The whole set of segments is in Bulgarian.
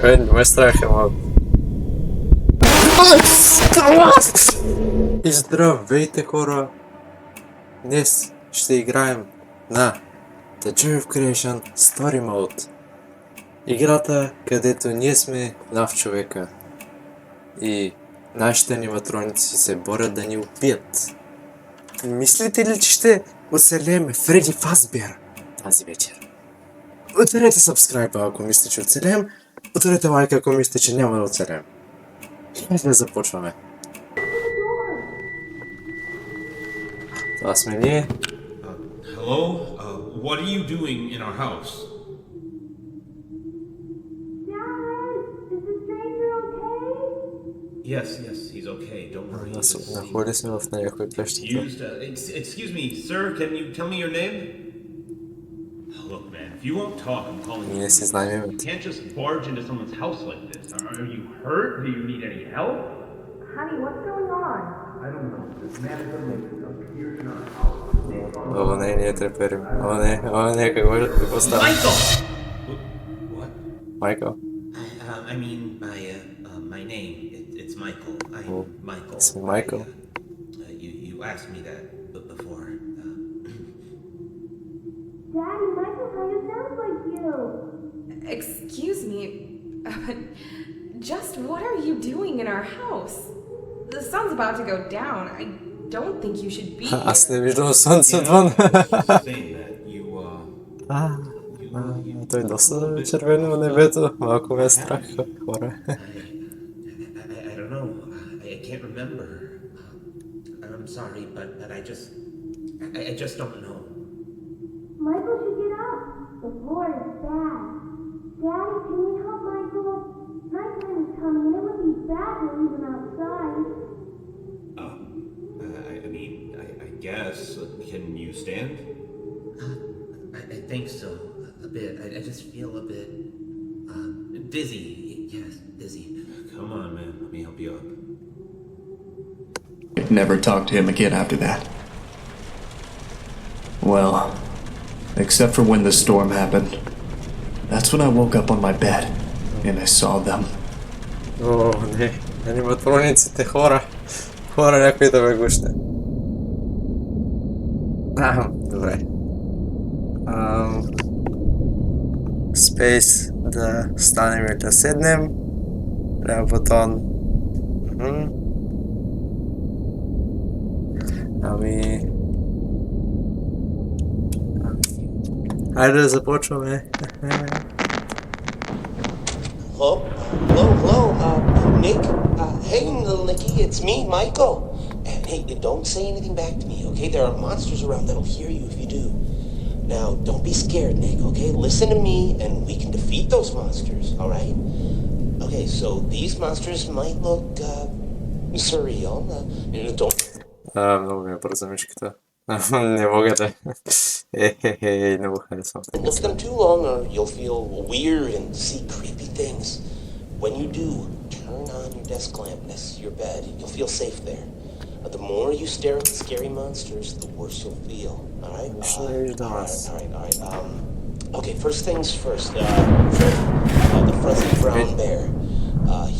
Мой страх има. И здравейте, хора! Днес ще играем на The Joy of Creation Story Mode. Играта, където ние сме нов човека. И нашите аниматроници се борят да ни убият. Мислите ли, че ще оцелеем Фреди Фазбер тази вечер? Ударете subscribe, ако мислите, че оцелеем. Ударете лайк, ако мислите, че няма да оцелеем. Хайде да започваме. Това сме ние. Hello? What are you doing in our house? Dad, is the stranger okay? Yes, he's okay. Don't worry. Находи се в някои плещите. Excuse me, sir, can you tell me your name? Look, man, if you won't talk, I'm calling you. Ние си знаем You името. can't just barge into someone's house like this. Are you hurt? Do you need any help? Honey, what's going on? I don't know. This man is appeared in our house. О, не, ние треперим. О, не, какво става? Michael! What? Майкъл. I mean, my name. It's Michael. I'm Oh, Michael. it's Michael. You asked me that before. Daddy, Michael kind of sounds like you. Excuse me, just what are you doing in our house? The sun's about to go down. I don't think you should be here. Аз не виждам слънце отвън. Saying that Той доста червено в небето. Малко ме е страх, хора. I don't know. I can't remember. I'm sorry, but I just don't know. Michael should get up. The floor is bad. Daddy, can we help Michael? Nighttime is coming and it would be bad to leave him outside. I mean, I guess. Can you stand? I think so. A bit. I just feel a bit dizzy. Yes, dizzy. Come on, man. Let me help you up. Never talked to him again after that. Well, except for when the storm happened. That's when I woke up on my bed and I saw them. О, не. Аниматрониците, хора. Хора, някой да ме гуща. Добре. Space да станем и да седнем. Ляв бутон. Хайде да започваме. Hello, Nick? Hey, little Nicky, it's me, Michael. And hey, don't say anything back to me, okay? There are monsters around that'll hear you if you do. Now, don't be scared, Nick, okay? Listen to me, and we can defeat those monsters, alright? Okay, so these monsters might look, surreal. Don't Много ми е бърза мишката. Не мога да... не го харесвам. look at them too long or you'll feel weird and see creepy things. When you do, turn on your desk lamp next to your bed. You'll feel safe there. The more you stare at the scary monsters, the worse you'll feel. Alright? Alright. Okay, first things first. Freddy, the fuzzy brown bear.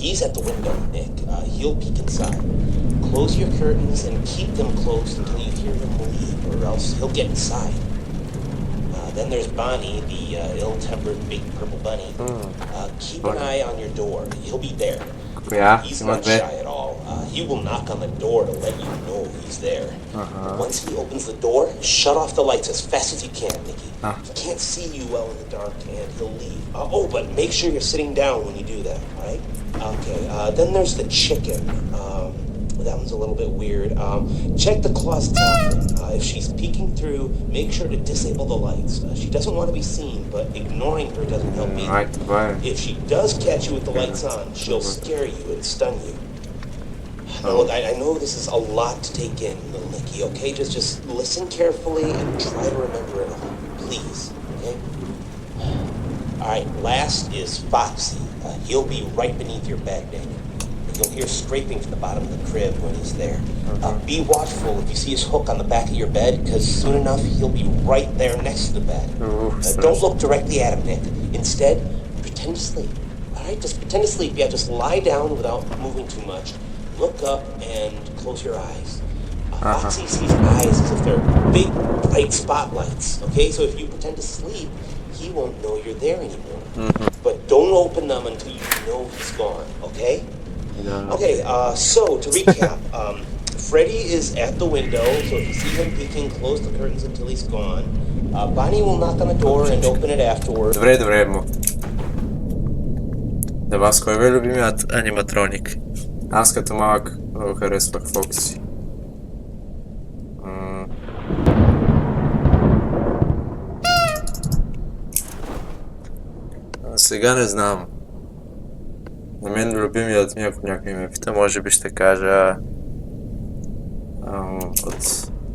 He's at the window, Nick. He'll peek inside. Close your curtains and keep them closed until you hear him leave, or else he'll get inside. Then there's Bonnie, the ill-tempered big purple bunny. Keep an eye on your door. He'll be there. Yeah, He's not shy at all. He will knock on the door to let you know he's there. Once he opens the door, shut off the lights as fast as you can, Nicky. He can't see you well in the dark, and he'll leave. But make sure you're sitting down when you do that, all right? Okay, then there's the chicken. That one's a little bit weird. Check the closet often. If she's peeking through, make sure to disable the lights. She doesn't want to be seen, but ignoring her doesn't help either. If she does catch you with the lights on, she'll scare you and stun you. Now look, I know this is a lot to take in, little Nicky, okay? Just listen carefully and try to remember it all, please, okay? Alright, last is Foxy. He'll be right beneath your bed, Nick. You'll hear scraping from the bottom of the crib when he's there. Be watchful if you see his hook on the back of your bed, because soon enough he'll be right there next to the bed. Don't look directly at him, Nick. Instead, pretend to sleep. All Alright, just pretend to sleep. Yeah, just lie down without moving too much. Look up and close your eyes. Foxy sees eyes as if they're big, bright spotlights. Okay, so if you pretend to sleep, he won't know you're there anymore. But don't open them until you know he's gone, okay? Okay, so to recap, Freddy is at the window, so if you see him peeking, close the curtains until he's gone. Bonnie will knock on the door and open it afterwards. Добре, му. Да вас кой е любимият аниматроник? Аз като малък много харесвах Фокси. Сега не знам. На мен любимият ми, ако някой ме пита, може би ще кажа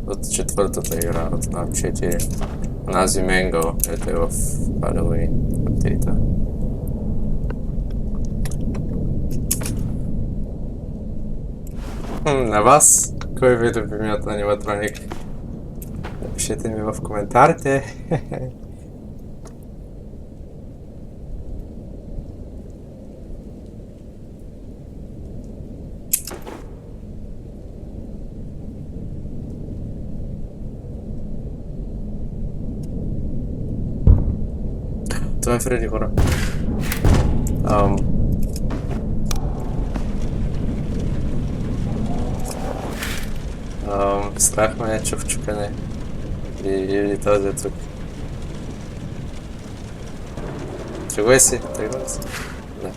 от четвъртата игра, от на 4. Онази Менго, ето е в Halloween апдейта. На вас, кой ви е любимият аниматроник? Напишете ми в коментарите. Това е Фреди, хора. Страх ме е чув чукане. Или този е тук. Тръгвай си, тръгвай си. Да.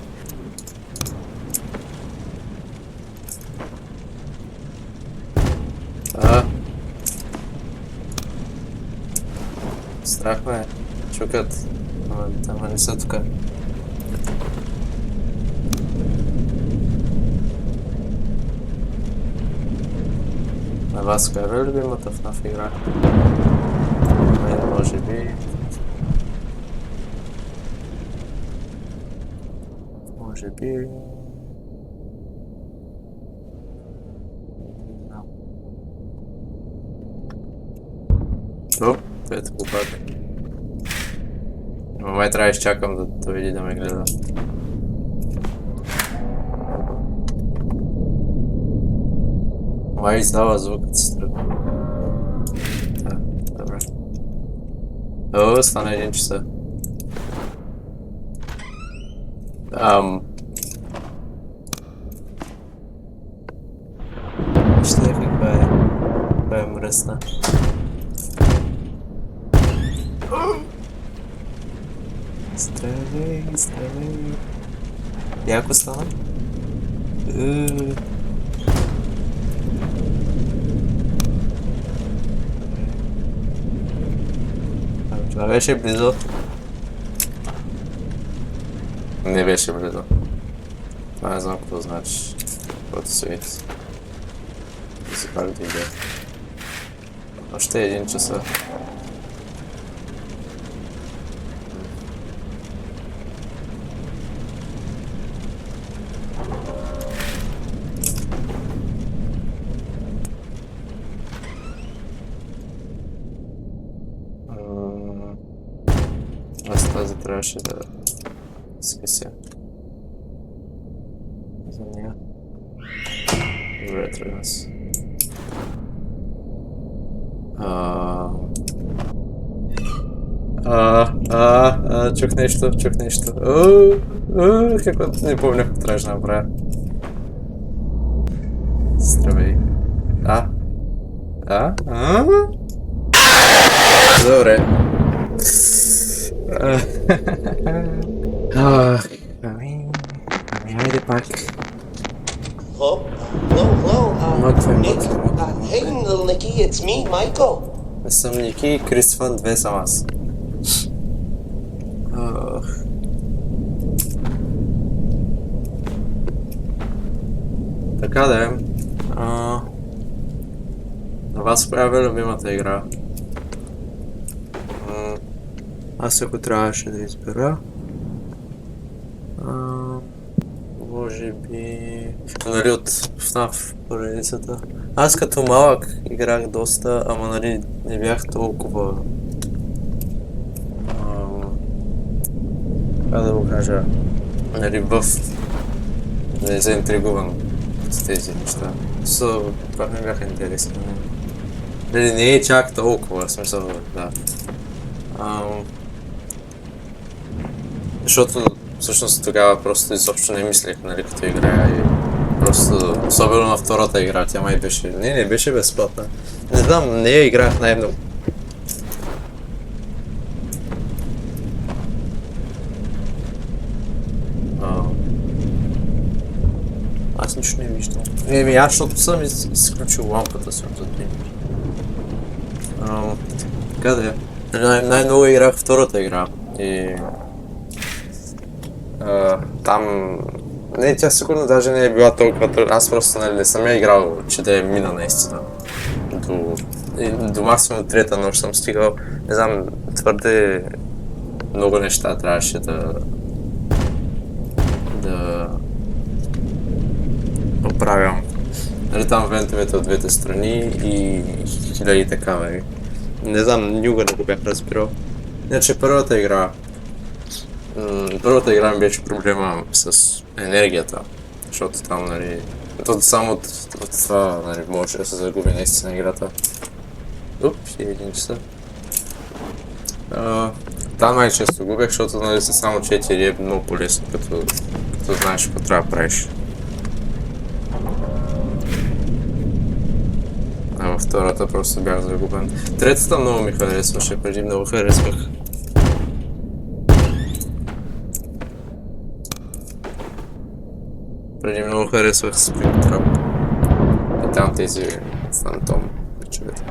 Страх ме е. Чукат. Ама не са тука. На вас коя е любимата FNAF игра? Мен може би... Може би... О, ето го пак. Но май трябва да изчакам да види да ме гледа. Май издава звук, като се тръгва. Да, добре. О, стана 1 часа. Вижте каква е мръсна. Здравей, здравей. Яко стана? Това беше близо. Не беше близо. Това не знам какво значи. Каквото се види. Да си пак да иде. Още 1 часа. Аз тази трябваше да скъся. За нея. Добре, тръгна се. Чух нещо, чух нещо. Какво не помня, какво трябваше да направя. Здравей. Добре. Ами, хайде пак. Hello? Nick? Hey, little Nicky, it's me, Michael. Не съм Ники, Кристофън 2 съм аз. Така да е. На вас правя любимата игра. Аз ако трябваше да избера... може би... Нали от FNAF поредицата. Аз като малък играх доста, ама нали не бях толкова... как да го кажа... нали, не заинтригуван с тези неща. Това ми бяха интересни. Нали, не е чак толкова, смисъл, да. Защото всъщност тогава просто изобщо не мислех, нали, като играя и просто, особено на втората игра, тя май беше, не беше безплатна. Не знам, не я играх най-много. Аз нищо не виждам. Аз защото съм изключил лампата си от отбин. Така да е. Най-много играх втората игра и... там... Не, тя сигурно даже не е била толкова трудна. Аз просто не съм я играл, че да е мина наистина. До максимум трета нощ съм стигал. Не знам, твърде много неща трябваше да оправям. Нали, там вентовете от двете страни и хиляди такава. Не знам, никога не го бях разбирал. Иначе първата игра ми беше проблема с енергията, защото там, нали, само от това, нали, може да се загуби наистина играта. И 1 часа. Там най-често губех, защото, нали, са само 4 е много по-лесно, като знаеш какво трябва да правиш. Във втората просто бях загубен. Третата много ми харесваше, преди много харесвах. Преди много харесвах Springtrap. И там тези фантом човека.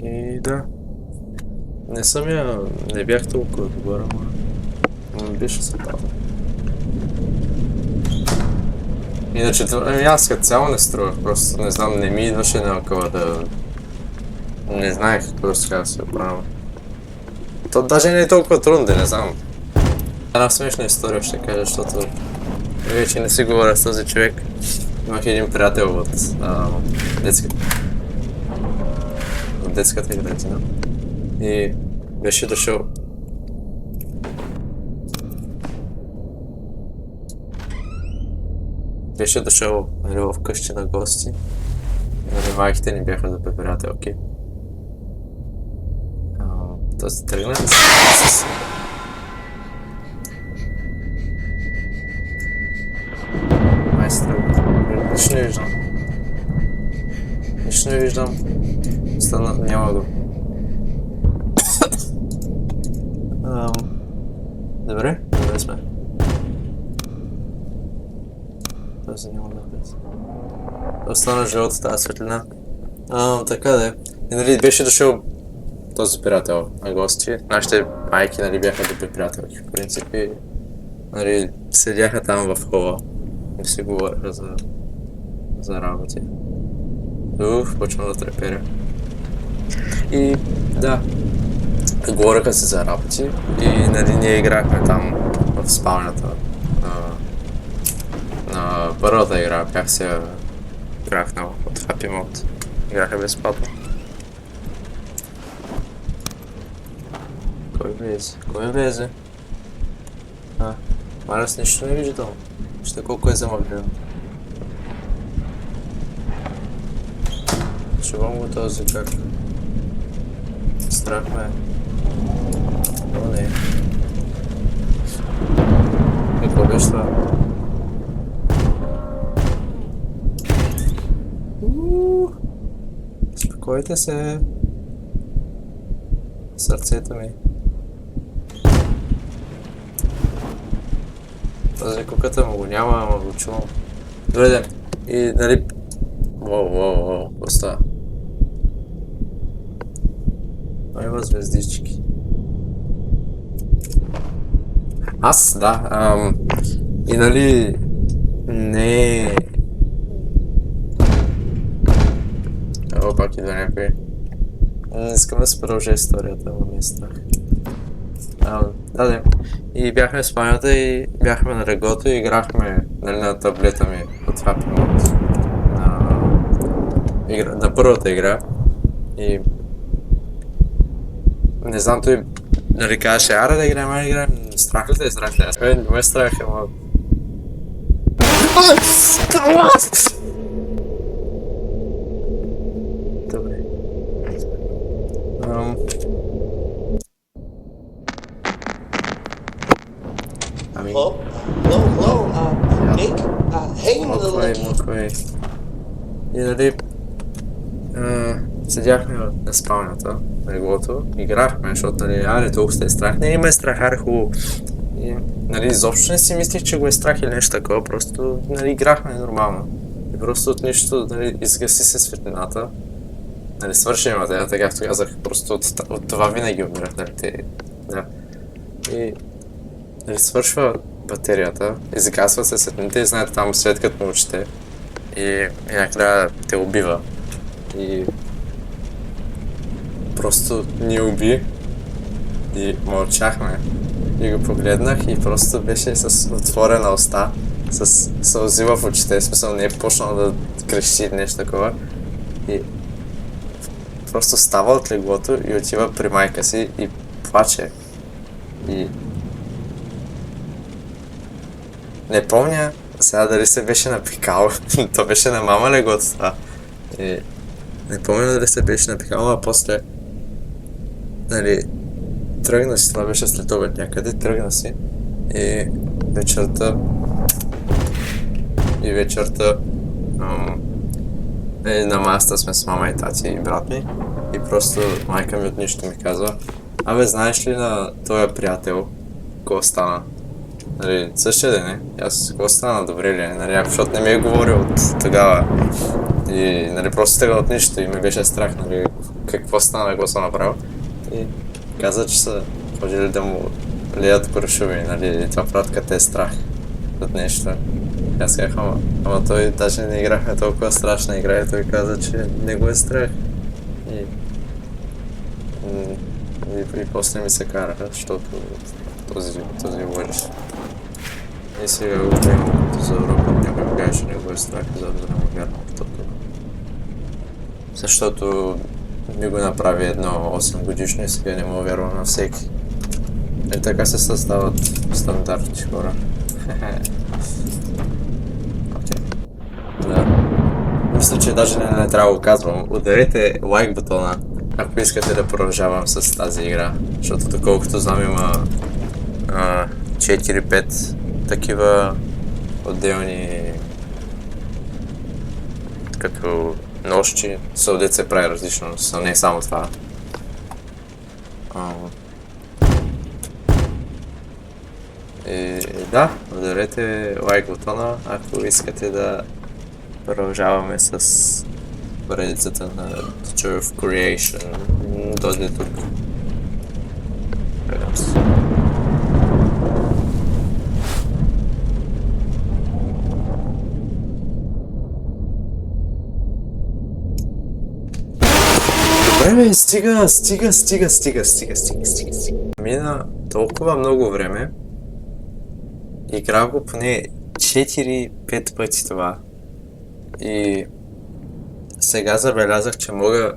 И да. Не бях толкова добър, но беше забавно. Иначе, аз като цяло не струвах, просто не знам, не ми идваше някаква да... Не знаех какво сега да се оправя. То даже не е толкова трудно, да не знам. Една смешна история ще кажа, защото вече не си говоря с този човек. Имах един приятел от детската градина. И беше дошъл. Беше дошъл, нали, в къщи на гости. Нали, майките ни бяха за приятелки. То се тръгна с... Май се тръгна. Нищо не виждам. Нищо не виждам. Стана, няма го. Добре, добре сме. Този няма да влезе. Остана живот в тази светлина. Така да е. И нали беше дошъл този приятел на гости. Нашите майки, нали, бяха добри приятелки, в принцип, и, нали, седяха там в хола и си говореха за работи. Почвам да треперя. И да, говореха си за работи и, нали, ние играхме там в спалнята. На първата игра играх от Happy Mode. Играха безплатно. Кой влезе? Аз нищо не виждам. Ще колко е замъглено. Чувам го този как. Страх ме. Но не. Какво беше това? Успокойте се. Сърцето ми. Този куката му го няма, ама го чувам. Добре ден. И нали... Воу, какво става? Има звездички. Аз, да. И нали... Не... Пак идва някой. Не искам да се продължа историята, но ми е страх. Да. И бяхме в спалнята и бяхме на леглото и играхме, нали, на таблета ми от Happy Mode. На първата игра. И Не знам, той нали казваше, аре да играем, страх ли те е, страх ли те е? Не ме е страх, ама... Добре. Ами... Hello? Hello? Nick? Hey, little... Моквей. И нали... Седяхме на спалнята, на леглото, играхме, защото нали, аре, толкова сте страх. Не има страх, аре хубаво. И, нали, изобщо не си мислих, че го е страх или нещо такова, просто, нали, играхме нормално. И просто от нищо, нали, изгаси се светлината. Нали, свърши материята, както казах, просто от това винаги умирах, нали, да. И, нали, свършва батерията, изгасва се светлината и знаете, там свет като на очите. И накрая те убива. И просто ни уби и мълчахме и го погледнах и просто беше с отворена уста, с сълзи в очите, в смисъл не е почнал да крещи или нещо такова и просто става от леглото и отива при майка си и плаче и не помня сега дали се беше напикал, то беше на мама леглото това и не помня дали се беше напикал, а после нали, тръгна си, това беше след обед някъде, тръгна си и вечерта на масата сме с мама и тати и брат ми и просто майка ми от нищо ми казва, абе знаеш ли на този приятел какво стана? Нали, същия ден е, аз какво стана, добре ли е, нали, защото не ми е говорил от тогава и нали, просто тега от нищо и ми беше страх, нали, какво стана, какво съм направил и каза, че са ходили да му леят куршуми, нали, това правят като е страх от нещо. И аз казах, ама той даже не играхме толкова страшна игра и той каза, че не го е страх. И после ми се караха, защото този лъжиш. И сега го приемам като за урок, някой ми каже, че не го е страх, за да не му вярвам в това. Защото ми го направи едно 8 годишно и сега не му вярвам на всеки. И така се създават стандартни хора. Окей. Да. Мисля, че даже не трябва да го казвам. Ударете лайк бутона, ако искате да продължавам с тази игра. Защото доколкото знам има 4-5 такива отделни като нощи, съдът се прави различно, но не е само това. И да, ударете лайк бутона, ако искате да продължаваме с поредицата на The Joy of Creation. Дойде тук. Гледам се. Добре, стига. Мина толкова много време. Играх го поне 4-5 пъти това. И сега забелязах, че мога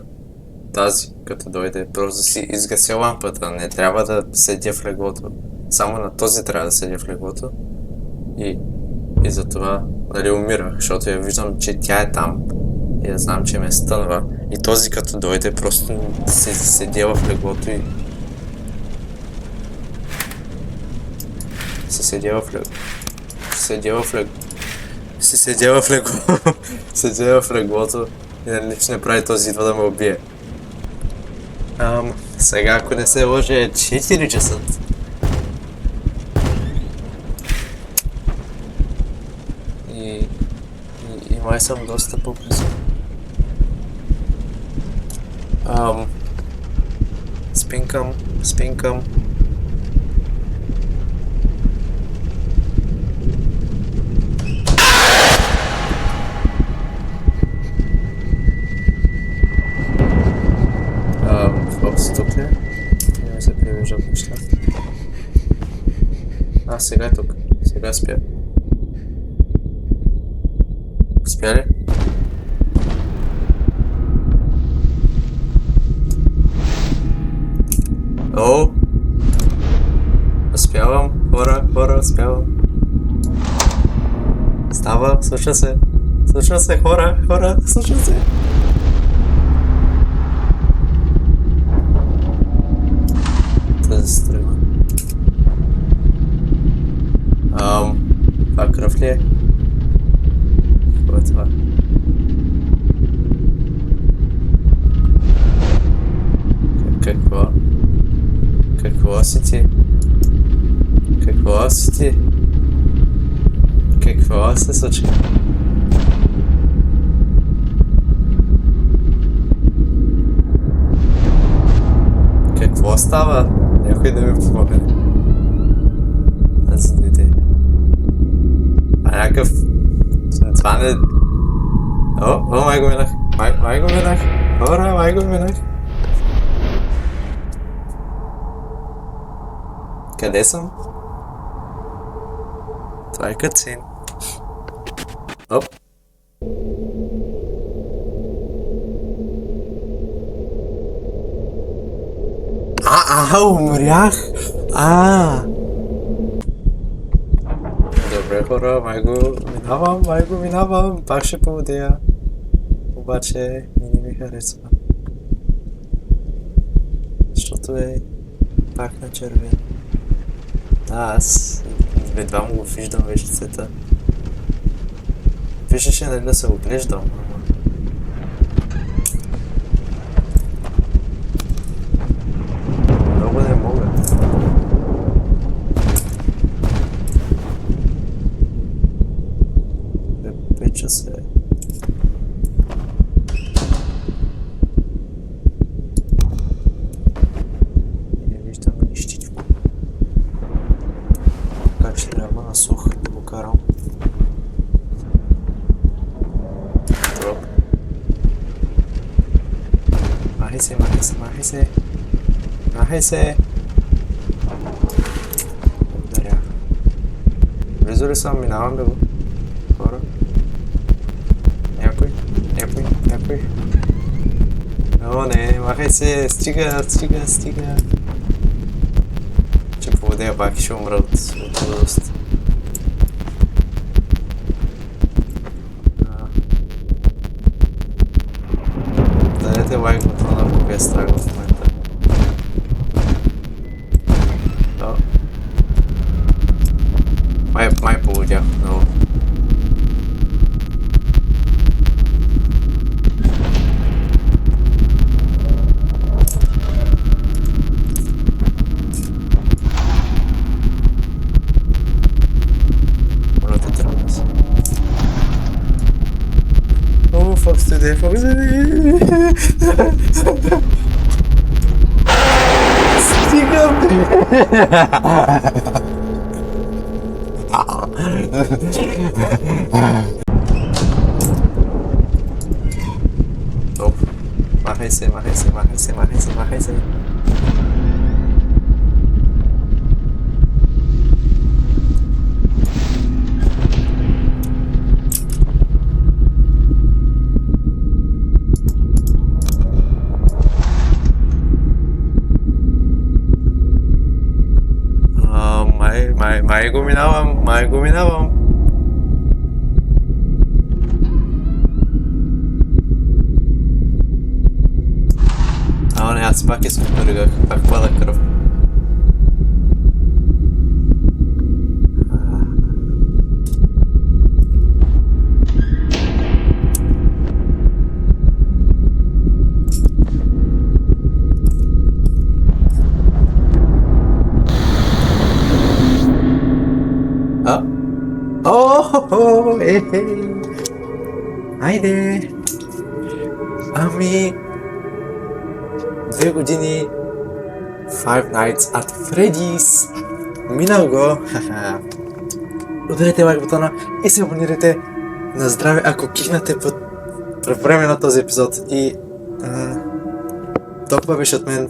тази, като дойде, просто да си изгася лампата. Не трябва да седя в леглото. Само на този трябва да седя в леглото. И затова, нали, умирах, защото я виждам, че тя е там. И я знам, че ме стънва. И този като дойде, просто се седя в леглото и... Седя в леглото и нали не прави този идва да ме убие. Сега ако не се лъжа е 4 часа. И май съм доста по-близо. Спинкам. Тук ли? Не ми се привиждат неща. Сега е тук. Сега спя. Спя ли? О! Успявам, хора, успявам. Става, случва се, хора, случва се. Тази стрима. Това кръв ли е? Какво е това? Какво? Какво си ти? Какво си ти? Какво се случи? Какво става? Някой да ми помогне. Аз не идея. А някакъв... Това не... О, май го минах. Май го минах. Хора, май го минах. Къде съм? Това е катсин. Оп. Умрях! Добре, хора, май го минавам, пак ще поводя. Обаче не ми харесва. Защото е пак на червен. Аз едва му го виждам вече цвета. Виждаше нали да се оглеждам. Много не мога. Печа се. Не виждам нищичко. Така че трябва на сух да го карам. Дроп. Махай се. Благодаря. Близо ли съм? Минавам бе го. Хора. Някой. О, не, махай се. Стига. Ще поводея пак и ще умра от лудост. Дадете лайк бутона, ако ви е страх в момента. Май поводях много. Fox today. Стигам! Топ. Махай се. Май го минавам. Не, аз пак искам пръгах, пак пада кръв. Хайде! Ами... 2 години... Five Nights at Freddy's! Минал го! Ударете лайк бутона и се абонирайте на здраве, ако кихнате по време на този епизод. И... толкова беше от мен.